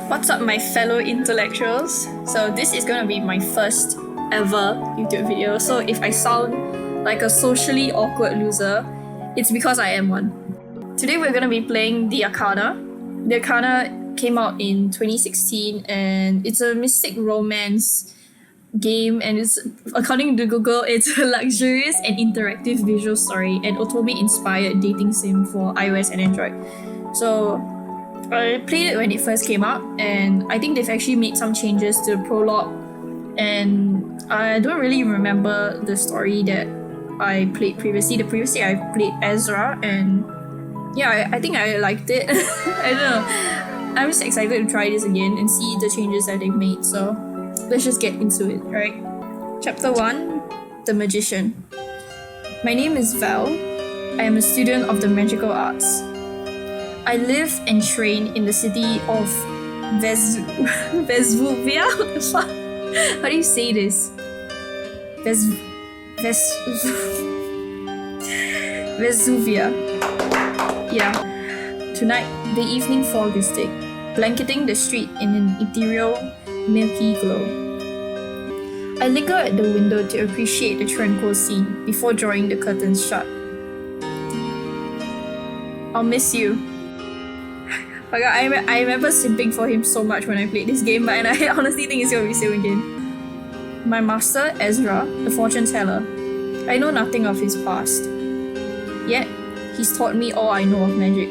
What's up, my fellow intellectuals? So this is gonna be my first ever YouTube video. So if I sound like a socially awkward loser, it's because I am one. Today we're gonna be playing the Arcana. The Arcana came out in 2016 and it's a mystic romance game, and it's, according to Google, it's a luxurious and interactive visual story and Otome-inspired dating sim for iOS and Android. So I played it when it first came out, and I think they've actually made some changes to the Prologue, and I don't really remember the story that I played previously. Previously I played Ezra, and yeah, I think I liked it. I don't know. I'm just excited to try this again and see the changes that they've made, so let's just get into it, right? Chapter 1, The Magician. My name is Val. I am a student of the magical arts. I live and train in the city of Vesuvia? What the fuck? How do you say this? Vesuvia. Yeah. Tonight, the evening fog is thick, blanketing the street in an ethereal, milky glow. I linger at the window to appreciate the tranquil scene before drawing the curtains shut. I'll miss you. Oh my god, I remember simping for him so much when I played this game, and I honestly think it's gonna be same again. My master, Ezra, the fortune teller. I know nothing of his past. Yet, he's taught me all I know of magic.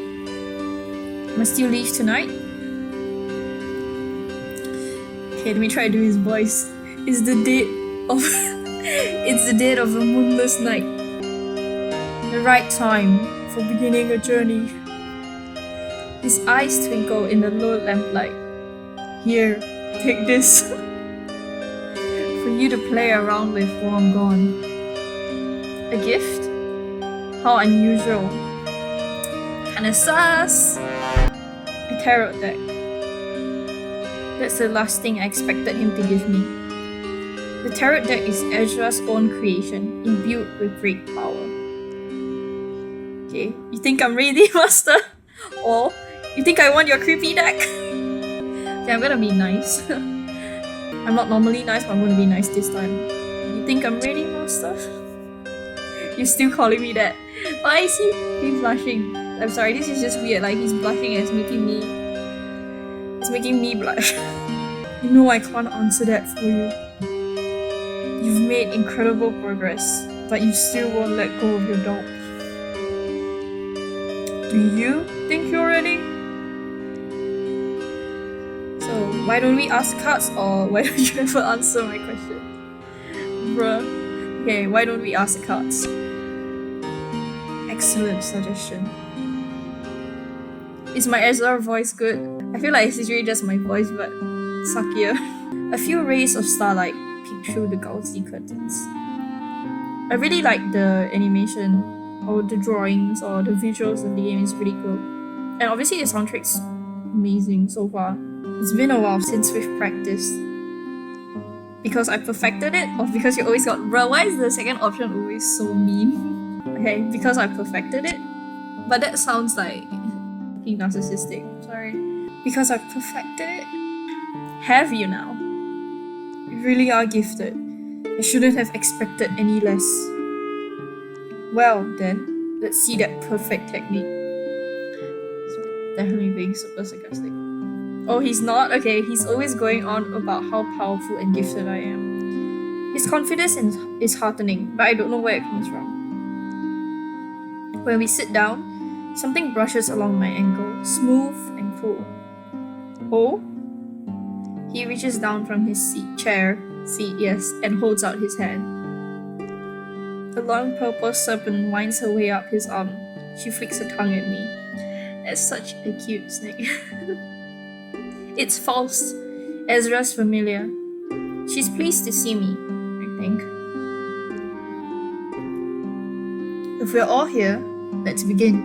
Must you leave tonight? Okay, let me try to do his voice. It's the dead of it's the dead of a moonless night. The right time for beginning a journey. His eyes twinkle in the low lamplight. Here, take this. For you to play around with while I'm gone. A gift? How unusual. Kinda sus. A tarot deck. That's the last thing I expected him to give me. The tarot deck is Ezra's own creation, imbued with great power. Okay, you think I'm ready, master? Or you think I want your creepy deck? Okay, I'm gonna be nice. I'm not normally nice, but I'm gonna be nice this time. You think I'm ready, master? You're still calling me that. Why is he blushing? I'm sorry, this is just weird. Like, he's blushing and it's making me blush. You know I can't answer that for you. You've made incredible progress, but you still won't let go of your dog. Do you think you're ready? So, why don't we ask cards, or why don't you ever answer my question? Bruh. Okay, why don't we ask the cards? Excellent suggestion. Is my Ezra voice good? I feel like it's really just my voice, but suckier. A few rays of starlight peek through the gauzy curtains. I really like the animation, or the drawings, or the visuals of the game is pretty cool. And obviously the soundtrack's amazing so far. It's been a while since we've practiced. Because I perfected it, or because you always got... Bruh, why is the second option always so mean? Okay, because I perfected it. But that sounds like being narcissistic. Sorry. Because I perfected it. Have you now? You really are gifted. I shouldn't have expected any less. Well then, let's see that perfect technique. He's definitely being super sarcastic. Oh, he's not? Okay, he's always going on about how powerful and gifted I am. His confidence is heartening, but I don't know where it comes from. When we sit down, something brushes along my ankle, smooth and cool. Oh? He reaches down from his seat, yes, and holds out his hand. A long purple serpent winds her way up his arm. She flicks her tongue at me. That's such a cute snake. It's false. Ezra's familiar. She's pleased to see me, I think. If we're all here, let's begin.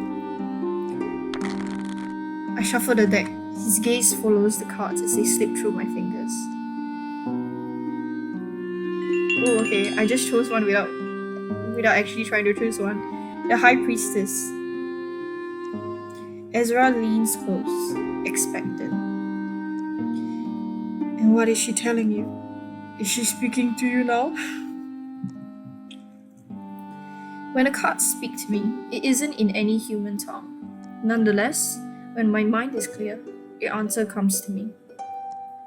I shuffle the deck. His gaze follows the cards as they slip through my fingers. Oh, okay. I just chose one without actually trying to choose one. The High Priestess. Ezra leans close, expectant. And what is she telling you? Is she speaking to you now? When the cards speak to me, it isn't in any human tongue. Nonetheless, when my mind is clear, the answer comes to me.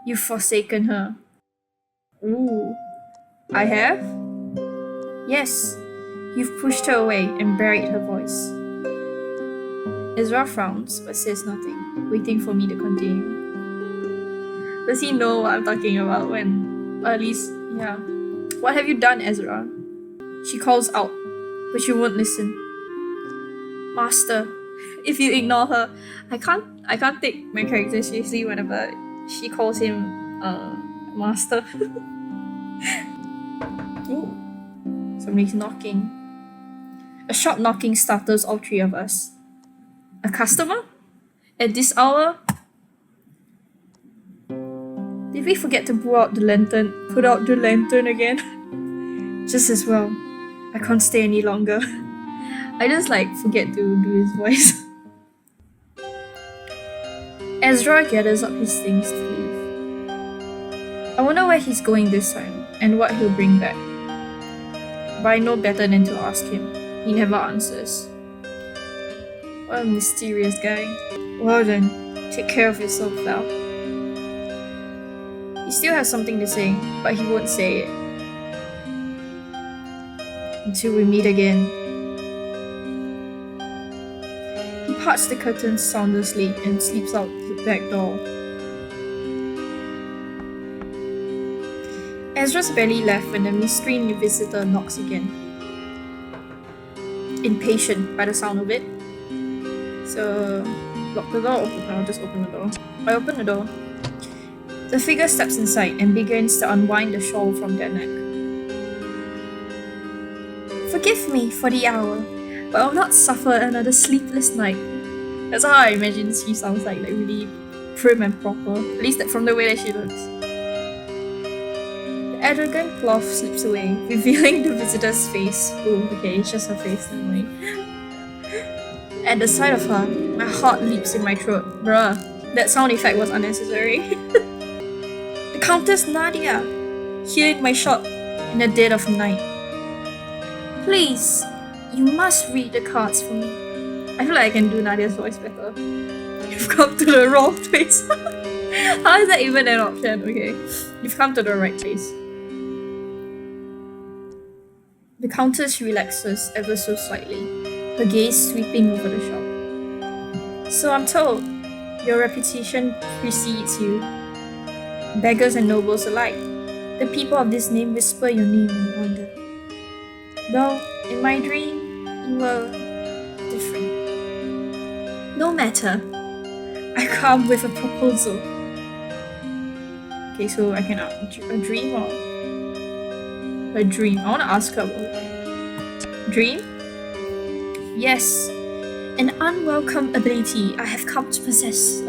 You've forsaken her. Ooh, I have? Yes, you've pushed her away and buried her voice. Ezra frowns but says nothing, waiting for me to continue. Does he know what I'm talking about when, or at least, yeah. What have you done, Ezra? She calls out, but she won't listen. Master, if you ignore her, I can't take my character seriously whenever she calls him master. Ooh. Somebody's knocking. A sharp knocking startles all three of us. A customer? At this hour? Did we forget to put out the lantern again? Just as well. I can't stay any longer. I just forget to do his voice. Ezra gathers up his things to leave. I wonder where he's going this time and what he'll bring back. But I know better than to ask him. He never answers. What a mysterious guy. Well then, take care of yourself, Val. He still has something to say, but he won't say it. Until we meet again. He parts the curtains soundlessly and sleeps out the back door. Ezra's barely left when the mystery new visitor knocks again. Impatient by the sound of it. So, lock the door, I'll just open the door. I open the door. The figure steps inside and begins to unwind the shawl from their neck. Forgive me for the hour, but I'll not suffer another sleepless night. That's how I imagine she sounds like really prim and proper, at least from the way that she looks. The arrogant cloth slips away, revealing the visitor's face. Oh, okay, it's just her face, never mind. At the sight of her, my heart leaps in my throat. Bruh, that sound effect was unnecessary. The Countess Nadia, here in my shop, in the dead of night. Please, you must read the cards for me. I feel like I can do Nadia's voice better. You've come to the wrong place. How is that even an option? Okay, you've come to the right place. The Countess relaxes ever so slightly, her gaze sweeping over the shop. So I'm told, your reputation precedes you. Beggars and nobles alike, the people of this name whisper your name and wonder. Though, in my dream, you were different. No matter, I come with a proposal. Okay, so I can a dream or a dream. I want to ask her about it. Dream? Yes, an unwelcome ability I have come to possess.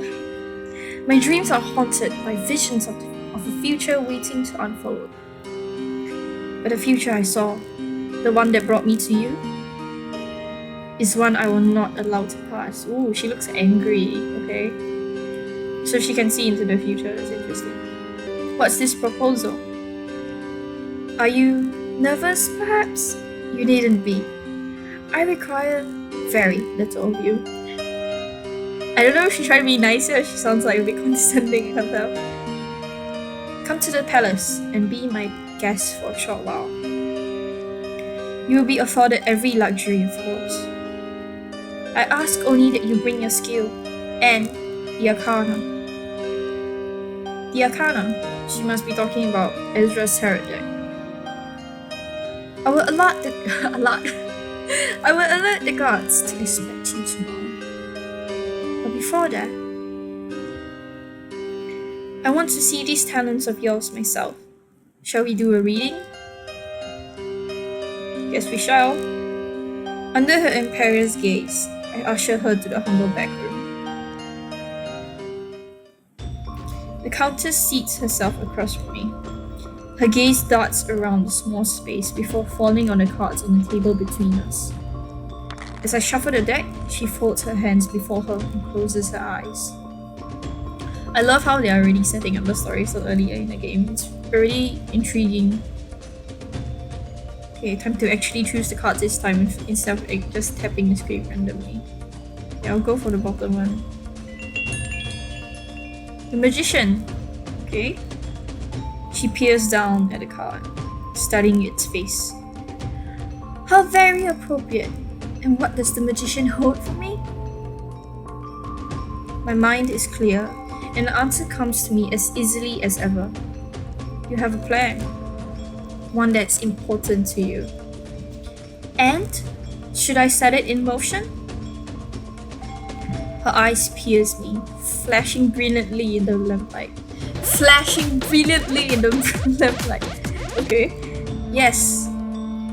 My dreams are haunted by visions of a future waiting to unfold. But the future I saw, the one that brought me to you, is one I will not allow to pass. Ooh, she looks angry, okay? So she can see into the future, that's interesting. What's this proposal? Are you nervous, perhaps? You needn't be. I require very little of you. I don't know if she tried to be nicer or she sounds like a bit condescending, I can't tell. Come to the palace and be my guest for a short while. You will be afforded every luxury, of course. I ask only that you bring your skill and the Arcana. The Arcana, she must be talking about Ezra's tarot deck. I will alert the guards to expect you tomorrow. But before that, I want to see these talents of yours myself. Shall we do a reading? Yes, we shall. Under her imperious gaze, I usher her to the humble back room. The Countess seats herself across from me. Her gaze darts around the small space before falling on the cards on the table between us. As I shuffle the deck, she folds her hands before her and closes her eyes. I love how they are already setting up the story so early in the game. It's already intriguing. Okay, time to actually choose the cards this time instead of just tapping the screen randomly. Yeah, I'll go for the bottom one. The Magician. Okay. She peers down at the card, studying its face. How very appropriate. And what does the Magician hold for me? My mind is clear, and the answer comes to me as easily as ever. You have a plan. One that's important to you. And should I set it in motion? Her eyes pierce me, flashing brilliantly in the lamplight. Flashing brilliantly in the lamplight. Okay. Yes.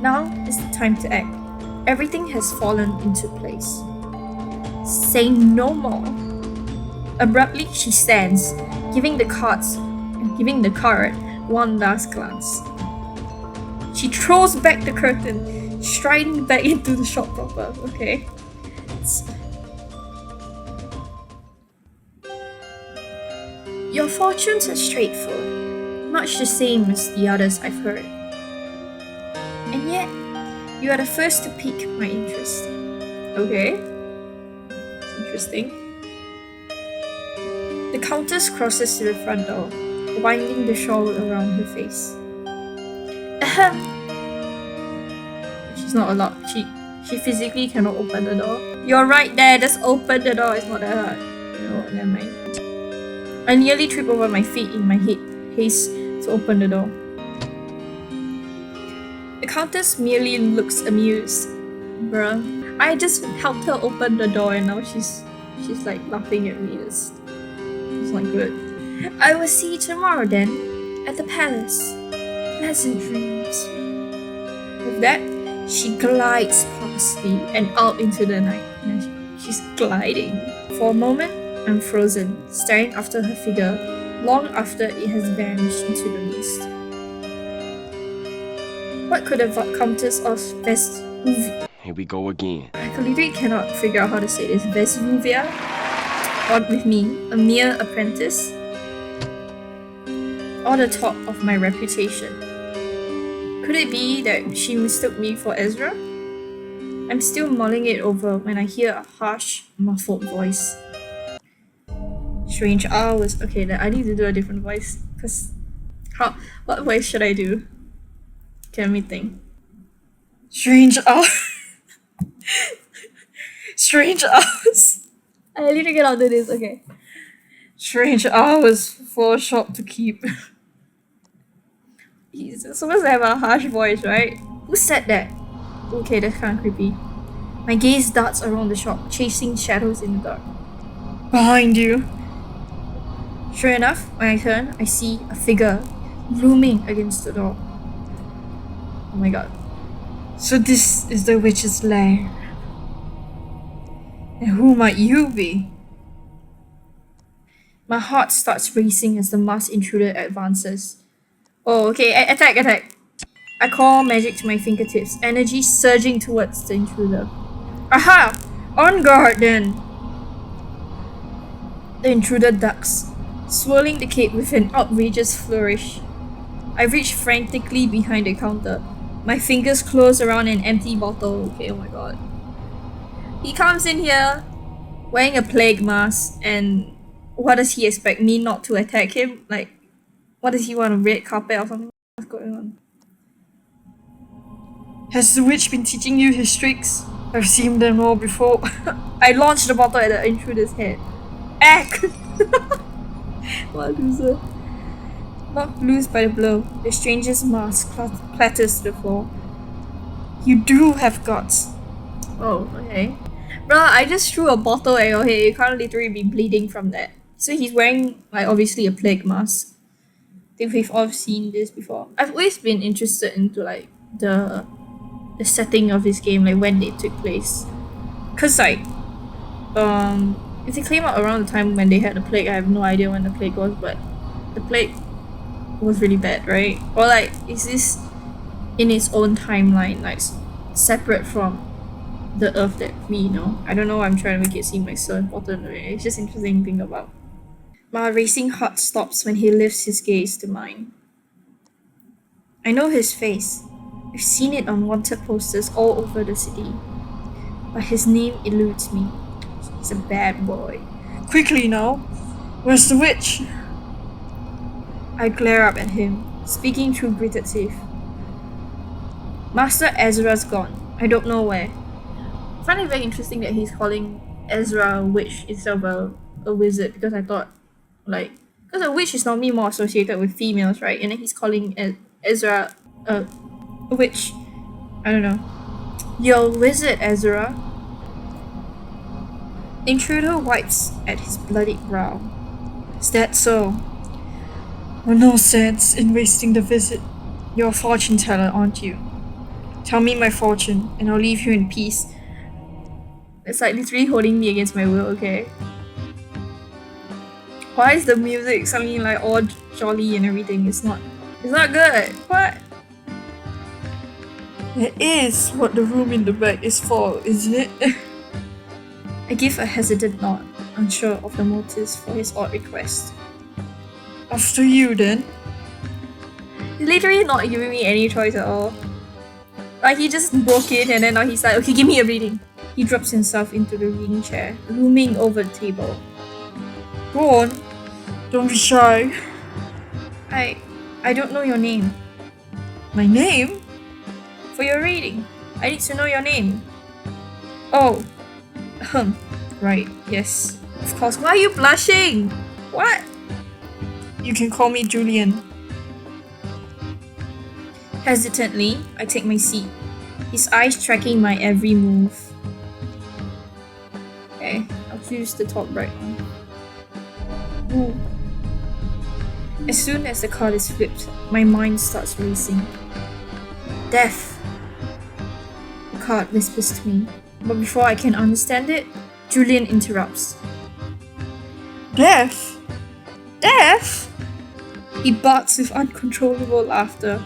Now is the time to act. Everything has fallen into place. Say no more. Abruptly, she stands, giving the card one last glance. She throws back the curtain, striding back into the shop proper. Okay. Your fortunes are straightforward, much the same as the others I've heard. And yet, you are the first to pique my interest. Okay. It's interesting. The Countess crosses to the front door, winding the shawl around her face. Ahem. She's not allowed. She physically cannot open the door. You're right there, just open the door, it's not that hard. You know what, never mind. I nearly trip over my feet in my haste to open the door. The Countess merely looks amused. Bruh, I just helped her open the door and now she's like laughing at me. It's not good. I will see you tomorrow then, at the palace. Pleasant dreams. With that, she glides past me and out into the night. She's gliding. For a moment, I'm frozen, staring after her figure, long after it has vanished into the mist. What could the Countess of Vesruvia... Here we go again. I literally cannot figure out how to say this. Vesruvia? Want with me, a mere apprentice? Or the top of my reputation? Could it be that she mistook me for Ezra? I'm still mulling it over when I hear a harsh, muffled voice. Strange hours. Okay, then I need to do a different voice. Cause what voice should I do? Okay, let me think. Strange hours. Strange hours. I need to get onto this. Okay. Strange hours for a shop to keep. He's supposed to have a harsh voice, right? Who said that? Okay, that's kind of creepy. My gaze darts around the shop, chasing shadows in the dark. Behind you. Sure enough, when I turn, I see a figure looming against the door. Oh my god. So this is the witch's lair. And who might you be? My heart starts racing as the masked intruder advances. Oh, okay, attack! I call magic to my fingertips, energy surging towards the intruder. Aha! On guard then! The intruder ducks, swirling the cape with an outrageous flourish. I reach frantically behind the counter. My fingers close around an empty bottle. Okay, oh my god. He comes in here wearing a plague mask, and what does he expect? Me not to attack him? Like, what does he want, a red carpet or something? What's going on? Has the witch been teaching you his tricks? I've seen them all before. I launched the bottle at the intruder's head. Ack! What a loser. Knocked loose by the blow, the stranger's mask clatters to the floor. You do have guts. Oh, okay. Bruh, I just threw a bottle at your head. You can't literally be bleeding from that. So he's wearing, like, obviously a plague mask. I think we've all seen this before. I've always been interested into, like, the setting of this game, like when it took place. Cause like, if it came out around the time when they had the plague, I have no idea when the plague was, but the plague was really bad, right? Or like, is this in its own timeline, like separate from the Earth that we know? I don't know why I'm trying to make it seem like so important. Right? It's just interesting to think about. My racing heart stops when he lifts his gaze to mine. I know his face. I've seen it on wanted posters all over the city. But his name eludes me. He's a bad boy. Quickly now! Where's the witch? I glare up at him, speaking through gritted teeth. Master Ezra's gone. I don't know where. I find it very interesting that he's calling Ezra a witch instead of a wizard, because I thought, because a witch is normally more associated with females, right? And then he's calling Ezra a witch. I don't know. You're a wizard, Ezra. Intruder wipes at his bloodied brow. Is that so? Well, no sense in wasting the visit. You're a fortune teller, aren't you? Tell me my fortune, and I'll leave you in peace. It's like literally holding me against my will, okay? Why is the music suddenly like all jolly and everything? It's not good. What? It is what the room in the back is for, isn't it? I give a hesitant nod, unsure of the motives for his odd request. After you, then. He's literally not giving me any choice at all. Like, he just broke in and then now he's like, okay, give me a reading. He drops himself into the reading chair, looming over the table. Go on. Don't be shy. I don't know your name. My name? For your reading. I need to know your name. Oh. Right, yes. Of course. Why are you blushing? What? You can call me Julian. Hesitantly, I take my seat, his eyes tracking my every move. Okay, I'll choose the top right one. Ooh. As soon as the card is flipped, my mind starts racing. Death! The card whispers to me, but before I can understand it, Julian interrupts. Death? Death? He barks with uncontrollable laughter.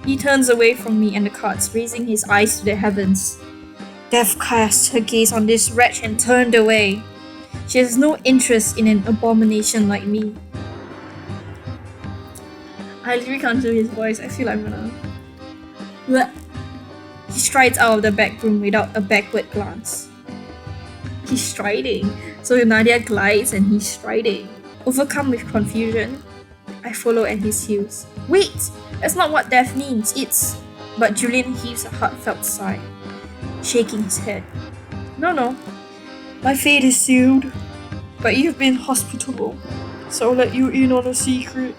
He turns away from me and the cards, raising his eyes to the heavens. Death cast her gaze on this wretch and turned away. She has no interest in an abomination like me. I literally can't do his voice. I feel like I'm gonna... Blech. He strides out of the back room without a backward glance. He's striding. So Nadia glides and he's striding. Overcome with confusion, I follow at his heels. Wait! That's not what death means. It's... But Julian heaves a heartfelt sigh, shaking his head. No. My fate is sealed. But you've been hospitable, so I'll let you in on a secret.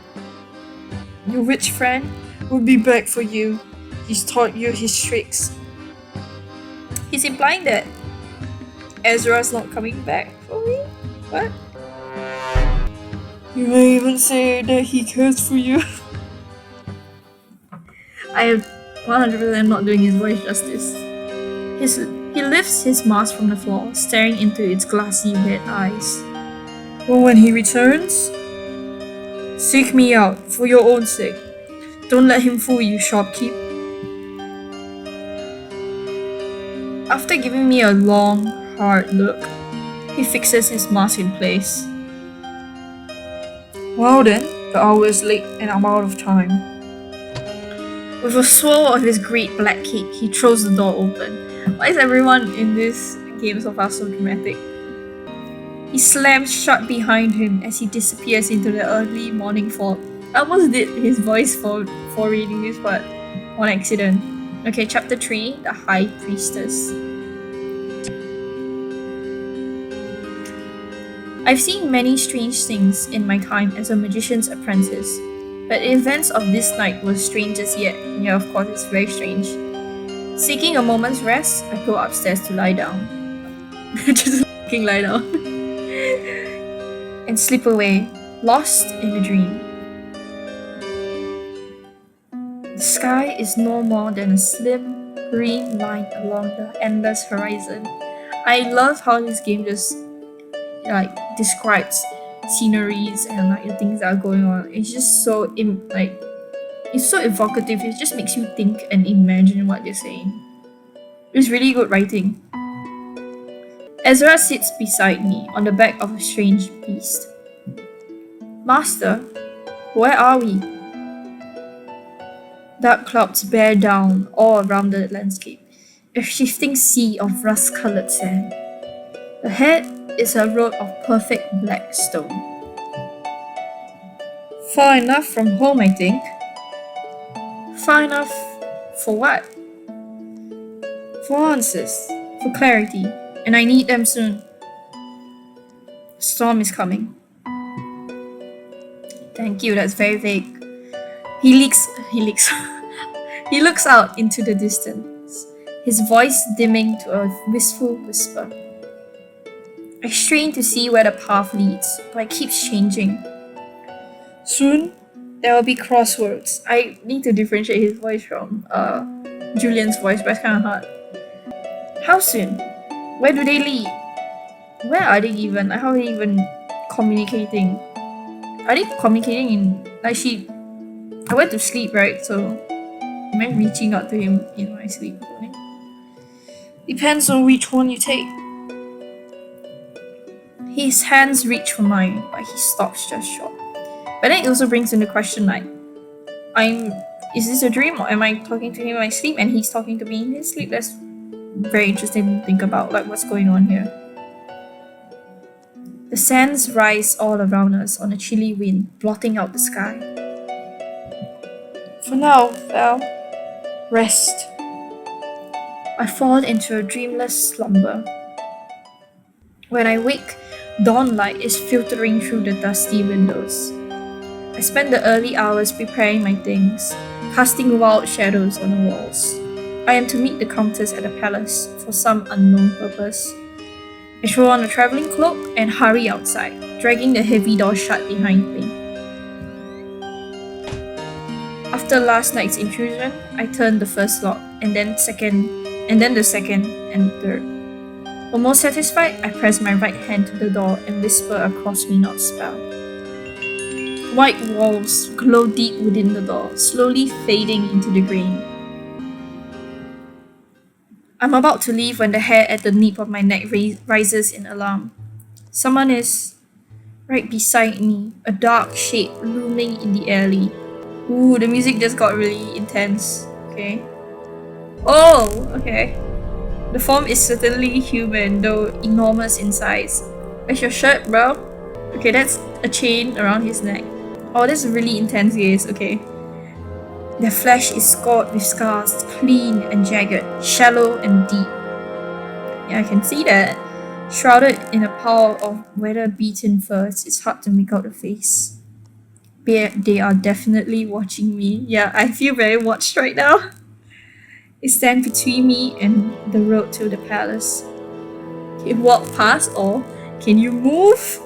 Your rich friend will be back for you. He's taught you his tricks. He's implying that Ezra's not coming back for me? What? You may even say that he cares for you. I am 100% not doing his voice justice. He lifts his mask from the floor, staring into its glassy red eyes. Well, when he returns, seek me out for your own sake. Don't let him fool you, shopkeep. After giving me a long, hard look, he fixes his mask in place. Well then, the hour is late and I'm out of time. With a swirl of his great black cape, he throws the door open. Why is everyone in this game so far so dramatic? He slams shut behind him as he disappears into the early morning fog. I almost did his voice for reading this, but on accident. Okay, chapter 3, The High Priestess. I've seen many strange things in my time as a magician's apprentice, but the events of this night were strangest yet. Yeah, of course, it's very strange. Seeking a moment's rest, I go upstairs to lie down. Just fucking lie down. And slip away, lost in a dream. The sky is no more than a slim green line along the endless horizon. I love how this game just describes sceneries and the things that are going on. It's just so it's so evocative. It just makes you think and imagine what they're saying. It's really good writing. Ezra sits beside me on the back of a strange beast. Master, where are we? Dark clouds bear down all around the landscape, a shifting sea of rust-colored sand. Ahead is a road of perfect black stone. Far enough from home, I think. Far enough for what? For answers, for clarity, and I need them soon. Storm is coming. Thank you, that's very vague. He looks out into the distance, his voice dimming to a wistful whisper. I strain to see where the path leads, but it keeps changing. Soon, there will be crossroads. I need to differentiate his voice from Julian's voice, but it's kind of hard. How soon? Where do they lead? Where are they even? How are they even communicating? Are they communicating in I went to sleep, right? So am I reaching out to him in my sleep? Depends on which one you take. His hands reach for mine, but he stops just short. But then it also brings into question is this a dream, or am I talking to him in my sleep and he's talking to me in his sleep? That's very interesting to think about, what's going on here. The sands rise all around us on a chilly wind, blotting out the sky. For now, Val, rest. I fall into a dreamless slumber. When I wake, dawn light is filtering through the dusty windows. I spend the early hours preparing my things, casting wild shadows on the walls. I am to meet the countess at the palace for some unknown purpose. I throw on a travelling cloak and hurry outside, dragging the heavy door shut behind me. After last night's intrusion, I turn the first lock, and then the second, and the third. Almost satisfied, I press my right hand to the door and whisper a cross-me-not spell. White walls glow deep within the door, slowly fading into the green. I'm about to leave when the hair at the nape of my neck rises in alarm. Someone is right beside me, a dark shape looming in the alley. Ooh, the music just got really intense. Okay. Oh, okay. The form is certainly human, though enormous in size. Where's your shirt, bro? Okay, that's a chain around his neck. Oh, this is really intense gaze, okay. Their flesh is scored with scars, clean and jagged, shallow and deep. Yeah, I can see that. Shrouded in a pile of weather-beaten furs, it's hard to make out the face. They are definitely watching me. Yeah, I feel very watched right now. They stand between me and the road to the palace. Can you walk past, or can you move?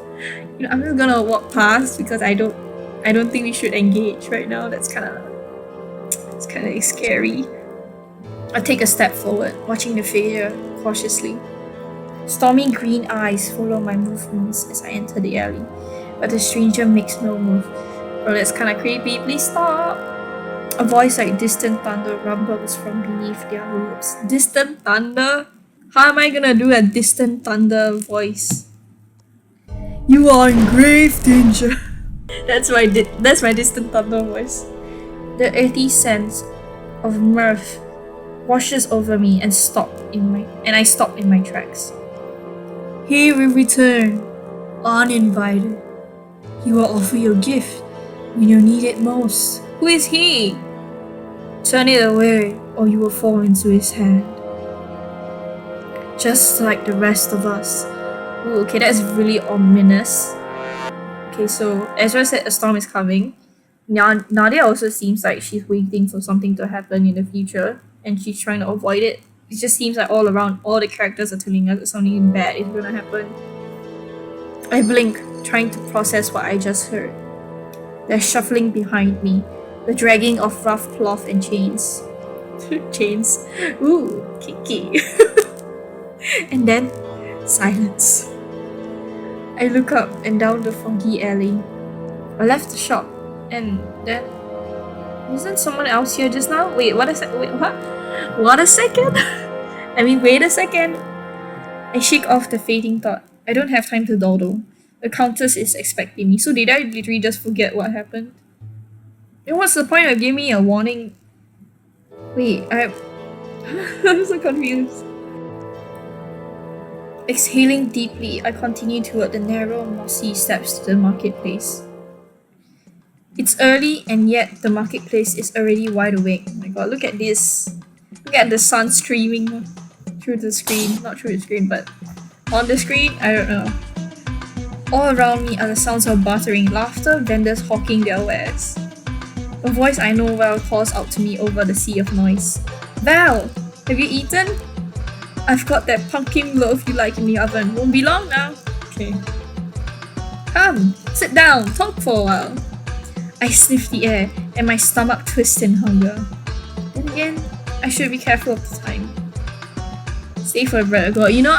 I'm just gonna walk past because I don't think we should engage right now. It's kind of scary. I take a step forward, watching the figure cautiously. Stormy green eyes follow my movements as I enter the alley, but the stranger makes no move. Bro, that's kind of creepy. Please stop. A voice like distant thunder rumbles from beneath their robes. Distant thunder? How am I gonna do a distant thunder voice? You are in grave danger. That's my distant thunder voice. The earthy sense of mirth washes over me and I stop in my tracks. He will return, uninvited. He will offer you a gift when you need it most. Who is he? Turn it away, or you will fall into his hand. Just like the rest of us. Ooh, okay, that's really ominous. Okay, so Ezra said a storm is coming. Nadia also seems like she's waiting for something to happen in the future, and she's trying to avoid it. It just seems like all around, all the characters are telling us that something bad is gonna happen. I blink, trying to process what I just heard. There's shuffling behind me, the dragging of rough cloth and chains. Chains. Ooh, kinky. And then, silence. I look up and down the foggy alley. I left the shop, and then... Wasn't someone else here just now? Wait, what? What a second? Wait a second. I shake off the fading thought. I don't have time to dawdle. The countess is expecting me. So did I literally just forget what happened? And what's the point of giving me a warning? Wait, I'm so confused. Exhaling deeply, I continue toward the narrow, mossy steps to the marketplace. It's early, and yet the marketplace is already wide awake. Oh my god, look at this. Look at the sun streaming through the screen. Not through the screen, but on the screen? I don't know. All around me are the sounds of bartering, laughter, vendors hawking their wares. A voice I know well calls out to me over the sea of noise. Val, have you eaten? I've got that pumpkin loaf you like in the oven. Won't be long now. Okay. Come, sit down, talk for a while. I sniff the air, and my stomach twists in hunger. Then again, I should be careful of the time. Stay for the bread, girl. You know,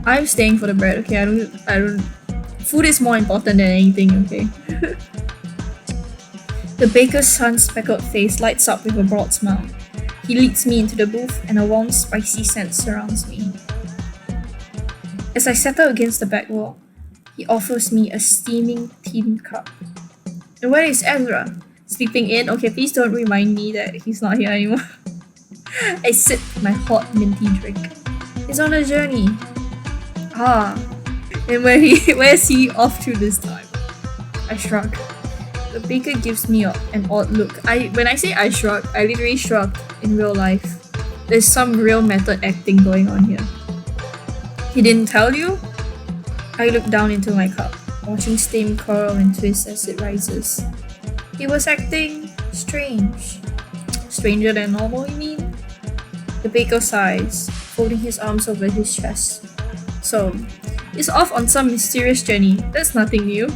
I'm staying for the bread, okay? I don't food is more important than anything, okay? The baker's son's speckled face lights up with a broad smile. He leads me into the booth, and a warm, spicy scent surrounds me. As I settle against the back wall, he offers me a steaming tin cup. And where is Ezra? Sleeping in? Okay, please don't remind me that he's not here anymore. I sip my hot minty drink. He's on a journey. Ah. And where's he off to this time? I shrug. The baker gives me an odd look. When I say I shrug, I literally shrug in real life. There's some real method acting going on here. He didn't tell you? I look down into my cup, watching steam curl and twist as it rises. He was acting strange. Stranger than normal, you mean? The baker sighs, folding his arms over his chest. So, he's off on some mysterious journey. That's nothing new.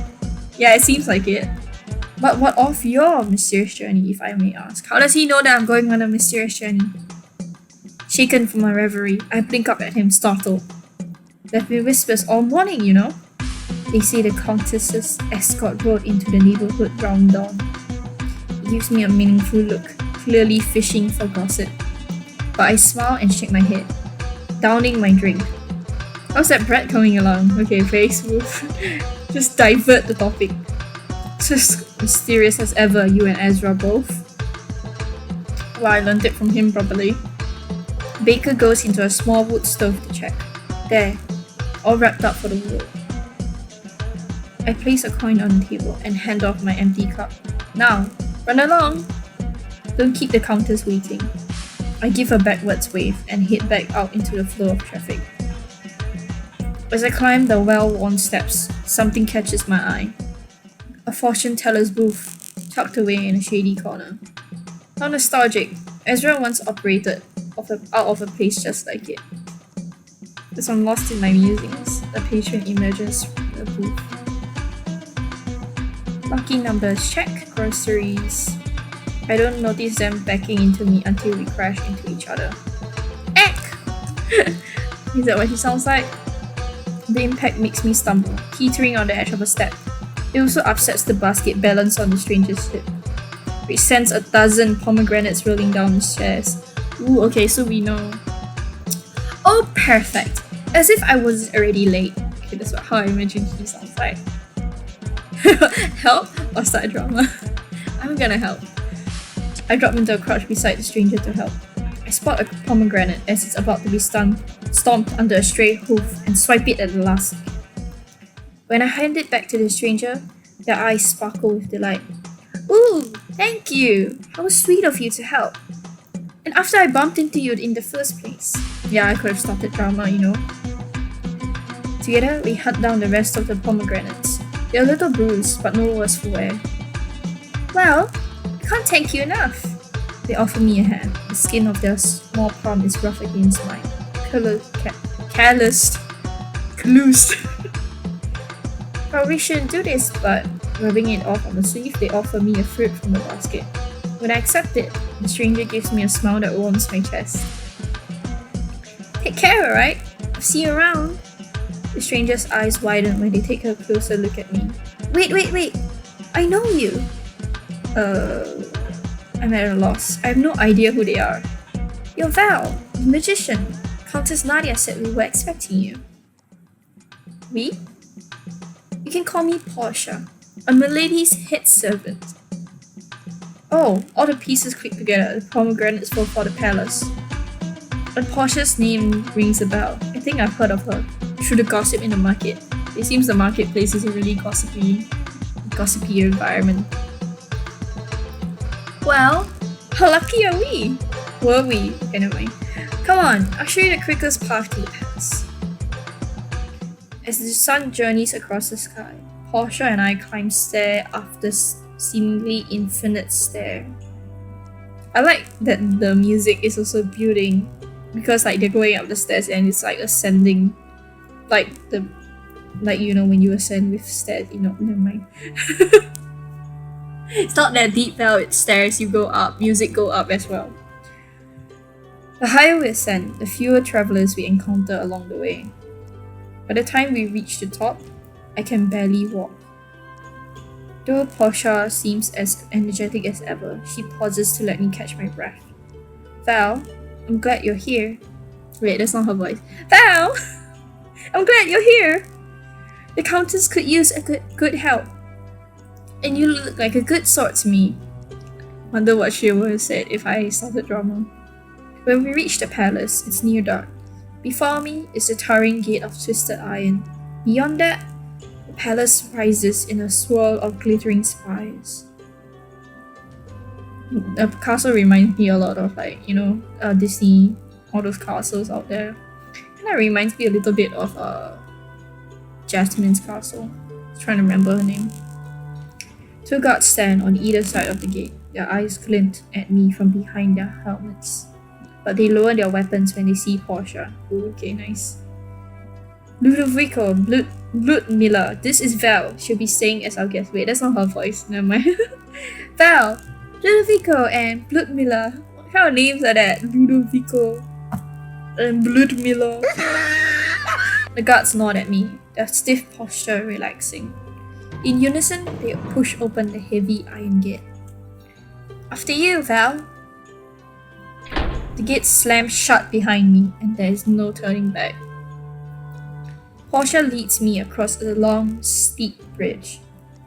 Yeah, it seems like it. But what of your mysterious journey, if I may ask? How does he know that I'm going on a mysterious journey? Shaken from my reverie, I blink up at him, startled. There have been whispers all morning, you know. They say the Countess's escort rode into the neighborhood round dawn. He gives me a meaningful look, clearly fishing for gossip. But I smile and shake my head, downing my drink. How's that bread coming along? Okay, very smooth. Just divert the topic. Just mysterious as ever, you and Ezra both. Well, I learned it from him properly. Baker goes into a small wood stove to check. There, all wrapped up for the world. I place a coin on the table and hand off my empty cup. Now, run along! Don't keep the countess waiting. I give a backwards wave and head back out into the flow of traffic. As I climb the well-worn steps, something catches my eye. A fortune teller's booth, tucked away in a shady corner. How nostalgic. Ezra once operated out of a place just like it. As I'm lost in my musings, a patron emerges from the booth. Lucky numbers, check. Groceries. I don't notice them backing into me until we crash into each other. Eck! Is that what he sounds like? The impact makes me stumble, teetering on the edge of a step. It also upsets the basket balanced on the stranger's hip, which sends a dozen pomegranates rolling down the stairs. Ooh, okay, so we know. Oh, perfect! As if I wasn't already late. Okay, that's how I imagine he sounds like. Help? Or start a drama? I'm gonna help. I drop into a crouch beside the stranger to help. I spot a pomegranate as it's about to be stomped under a stray hoof and swipe it at the last second. When I hand it back to the stranger, their eyes sparkle with delight. Ooh, thank you! How sweet of you to help. And after I bumped into you in the first place. Yeah, I could have started drama, you know. Together, we hunt down the rest of the pomegranates. They're a little bruised, but no worse for wear. Well, I can't thank you enough. They offer me a hand. The skin of their small palm is rough against mine. Calloused. Probably shouldn't do this, but rubbing it off on the sleeve, they offer me a fruit from the basket. When I accept it, the stranger gives me a smile that warms my chest. Take care, alright? I'll see you around. The stranger's eyes widen when they take a closer look at me. Wait! I know you! I'm at a loss. I have no idea who they are. You're Val, the magician. Countess Nadia said we were expecting you. Me? You can call me Portia. I'm Milady's head servant. Oh, all the pieces click together. The pomegranates fall for the palace. And Portia's name rings a bell. I think I've heard of her through the gossip in the market. It seems the marketplace is a really gossipy environment. Well, how lucky are we? Were we? Anyway. Come on, I'll show you the quickest path to the palace. As the sun journeys across the sky, Portia and I climb stair after seemingly infinite stair. I like that the music is also building because like they're going up the stairs and it's like ascending, like you know when you ascend with stairs. You know, never mind. It's not that deep now. It's stairs. You go up, music go up as well. The higher we ascend, the fewer travelers we encounter along the way. By the time we reach the top, I can barely walk. Though Portia seems as energetic as ever, she pauses to let me catch my breath. Val, I'm glad you're here. Wait, that's not her voice. Val! I'm glad you're here! The Countess could use a good help. And you look like a good sort to me. Wonder what she would have said if I started drama. When we reach the palace, it's near dark. Before me is the towering gate of twisted iron. Beyond that, the palace rises in a swirl of glittering spires. The castle reminds me a lot of like, you know, Disney, all those castles out there. Kinda reminds me a little bit of Jasmine's castle. I was trying to remember her name. Two guards stand on either side of the gate. Their eyes glint at me from behind their helmets. But they lower their weapons when they see Portia. Ooh, okay, nice. Ludovico, Ludmilla, this is Val. She'll be saying as our guest. Wait, that's not her voice. Never mind. Val, Ludovico, and Ludmilla. What kind of names are that? Ludovico and Ludmilla. The guards nod at me, their stiff posture relaxing. In unison, they push open the heavy iron gate. After you, Val. The gate slams shut behind me, and there is no turning back. Portia leads me across a long, steep bridge.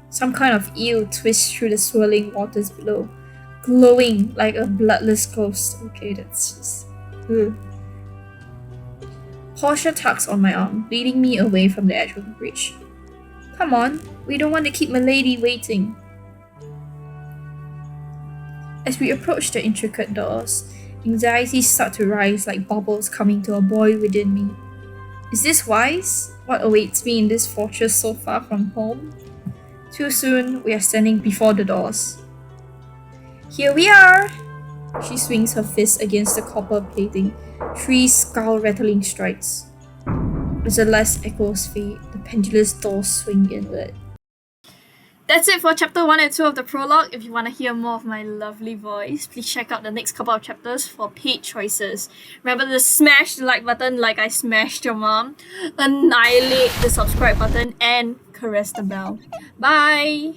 Some kind of eel twists through the swirling waters below, glowing like a bloodless ghost. Okay, that's just... Ugh. Portia tugs on my arm, leading me away from the edge of the bridge. Come on, we don't want to keep Milady waiting. As we approach the intricate doors, anxieties start to rise like bubbles coming to a boil within me. Is this wise? What awaits me in this fortress so far from home? Too soon, we are standing before the doors. Here we are! She swings her fist against the copper plating, 3 skull-rattling strikes. As the last echoes fade, the pendulous doors swing inward. That's it for chapter 1 and 2 of the prologue. If you want to hear more of my lovely voice, please check out the next couple of chapters for paid choices. Remember to smash the like button like I smashed your mom, annihilate the subscribe button, and caress the bell. Bye!